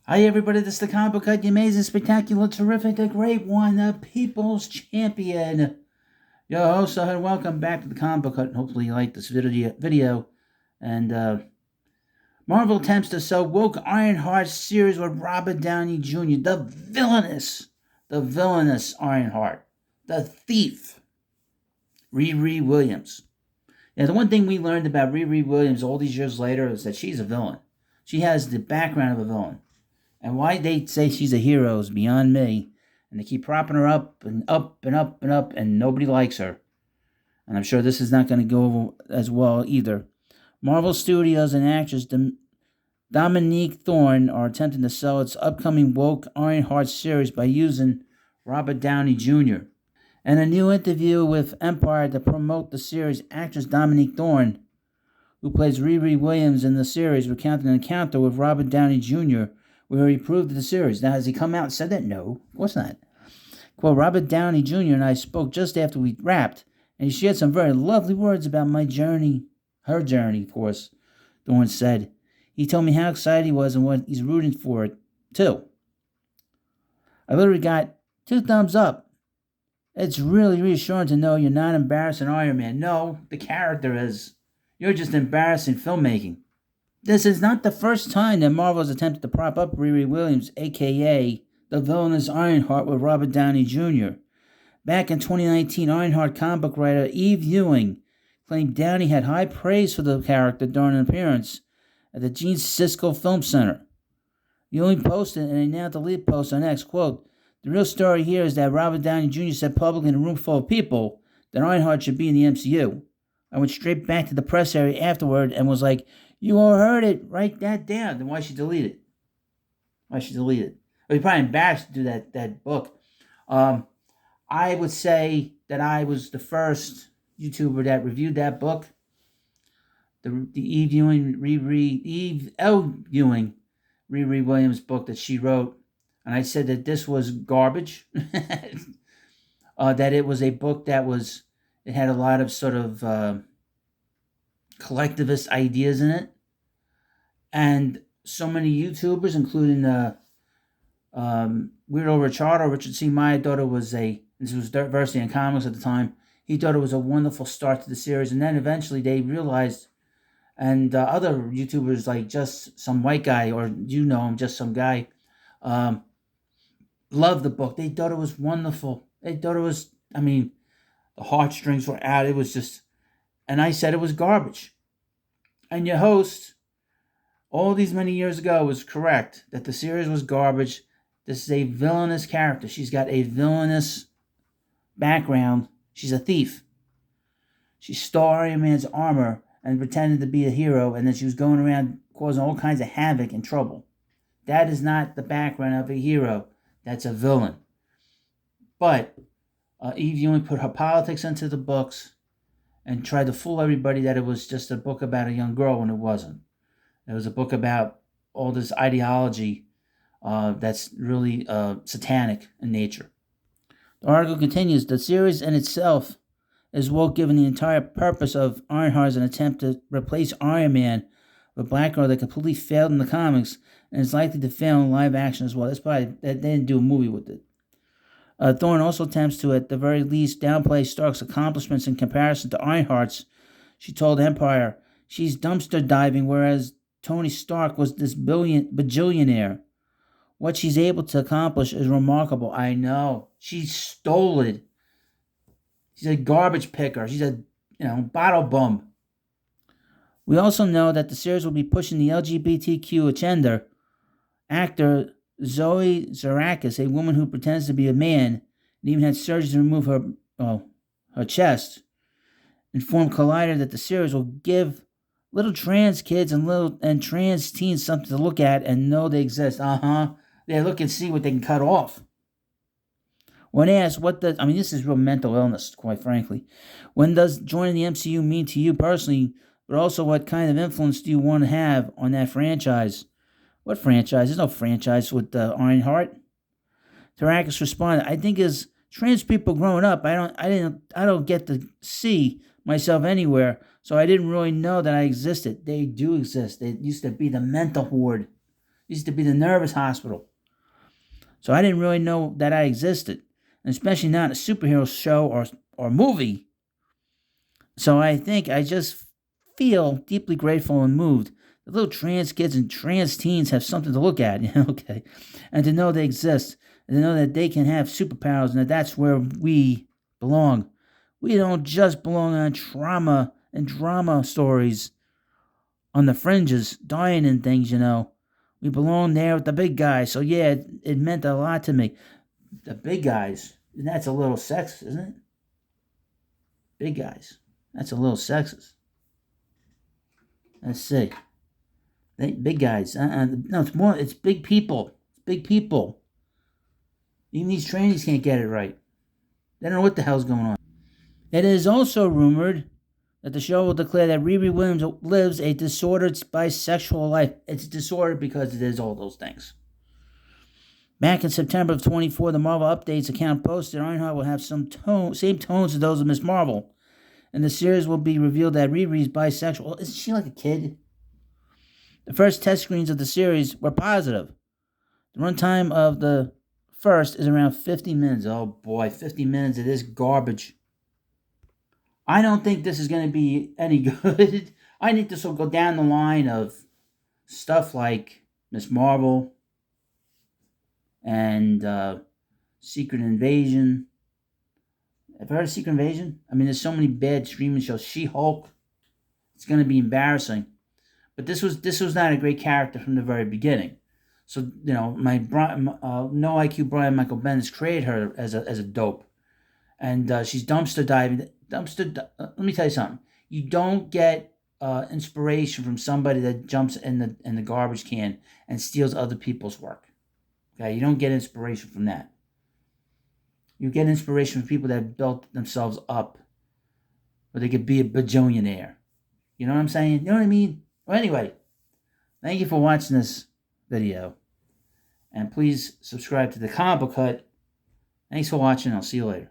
Hi, everybody. This is the comic book cut, the amazing, spectacular, terrific, the great one, the people's champion. Yo, host, and welcome back to the comic book cut. And hopefully, you like this video. And Marvel attempts to sell WOKE Ironheart series with Robert Downey Jr., the villainous Ironheart, the thief, Riri Williams. Yeah, the one thing we learned about Riri Williams all these years later is that she's a villain. She has the background of a villain. And why they say she's a hero is beyond me. And they keep propping her up and up and up and up, and nobody likes her. And I'm sure this is not going to go over as well either. Marvel Studios and actress Dominique Thorne are attempting to sell its upcoming WOKE Ironheart series by using Robert Downey Jr. In a new interview with Empire to promote the series, actress Dominique Thorne, who plays Riri Williams in the series, recounted an encounter with Robert Downey Jr., where he approved of the series. Now, has he come out and said that? No, of course not. Quote, Robert Downey Jr. and I spoke just after we wrapped, and he shared some very lovely words about my journey. Her journey, of course, Thorne said. He told me how excited he was and what he's rooting for it, too. I literally got 2 thumbs up. It's really reassuring to know you're not embarrassing Iron Man. No, the character is. You're just embarrassing filmmaking. This is not the first time that Marvel has attempted to prop up Riri Williams, a.k.a. the villainous Ironheart, with Robert Downey Jr. Back in 2019, Ironheart comic book writer Eve Ewing claimed Downey had high praise for the character during an appearance at the Gene Siskel Film Center. Ewing posted in a now deleted post on X, quote, the real story here is that Robert Downey Jr. said publicly in a room full of people that Ironheart should be in the MCU. I went straight back to the press area afterward and was like, you all heard it. Write that down. Then why should she delete it? Well, you're probably embarrassed to do that book. I would say that I was the first YouTuber that reviewed that book. The Eve L. Ewing, Riri Williams book that she wrote. And I said that this was garbage. That it was a book that it had a lot of sort of collectivist ideas in it. And so many YouTubers, including Weirdo Richard C. Meyer, thought it was this was Diversity in Comics at the time, he thought it was a wonderful start to the series. And then eventually they realized, and other YouTubers like just some white guy, or him, just some guy, loved the book. They thought it was wonderful. They thought it was, the heartstrings were out. It was just, and I said it was garbage. And your host, all these many years ago, was correct that the series was garbage. This is a villainous character. She's got a villainous background. She's a thief. She stole Iron Man's armor and pretended to be a hero, and then she was going around causing all kinds of havoc and trouble. That is not the background of a hero. That's a villain. But Eve Ewing put her politics into the books and tried to fool everybody that it was just a book about a young girl when it wasn't. It was a book about all this ideology that's really satanic in nature. The article continues, the series in itself is woke, given the entire purpose of Ironheart as an attempt to replace Iron Man with a black girl that completely failed in the comics and is likely to fail in live action as well. That's probably, they didn't do a movie with it. Thorne also attempts to, at the very least, downplay Stark's accomplishments in comparison to Ironheart's. She told Empire she's dumpster diving, whereas Tony Stark was this bajillionaire. What she's able to accomplish is remarkable. I know. She stole it. She's a garbage picker. She's a, bottle bum. We also know that the series will be pushing the LGBTQ agenda. Actor Zoe Zarakis, a woman who pretends to be a man and even had surgery to remove her chest, informed Collider that the series will give little trans kids and trans teens something to look at and know they exist. They look and see what they can cut off. When asked this is real mental illness, quite frankly. When does joining the MCU mean to you personally, but also what kind of influence do you want to have on that franchise? What franchise? There's no franchise with Ironheart. Tarakis responded, I think as trans people growing up, I don't get to see myself anywhere, so I didn't really know that I existed. They do exist. They used to be the mental ward. used to be the nervous hospital. So I didn't really know that I existed, and especially not in a superhero show or movie. So I think I just feel deeply grateful and moved. The little trans kids and trans teens have something to look at, okay? And to know they exist, and to know that they can have superpowers, and that that's where we belong. We don't just belong on trauma and drama stories on the fringes, dying and things. We belong there with the big guys. So yeah, it meant a lot to me. The big guys, and that's a little sexist, isn't it? Big guys. That's a little sexist. Let's see. Big guys. No, it's more. It's big people. It's big people. Even these trainees can't get it right. They don't know what the hell's going on. It is also rumored that the show will declare that Riri Williams lives a disordered bisexual life. It's disordered because it is all those things. Back in September of 24, the Marvel Updates account posted Ironheart will have same tones as those of Miss Marvel. And the series will be revealed that Riri's bisexual. Isn't she like a kid? The first test screens of the series were positive. The runtime of the first is around 50 minutes. Oh boy, 50 minutes of this garbage. I don't think this is going to be any good. I think this will go down the line of stuff like Miss Marvel and Secret Invasion. Have you heard of Secret Invasion? I mean, there's so many bad streaming shows. She-Hulk. It's going to be embarrassing. But this was not a great character from the very beginning. So my no IQ Brian Michael Bendis created her as a dope, and she's dumpster diving. Let me tell you something. You don't get inspiration from somebody that jumps in the garbage can and steals other people's work. Okay, you don't get inspiration from that. You get inspiration from people that built themselves up, where they could be a bajillionaire. You know what I'm saying? You know what I mean? Well, anyway, thank you for watching this video. And please subscribe to the Comic Book Hut. Thanks for watching. I'll see you later.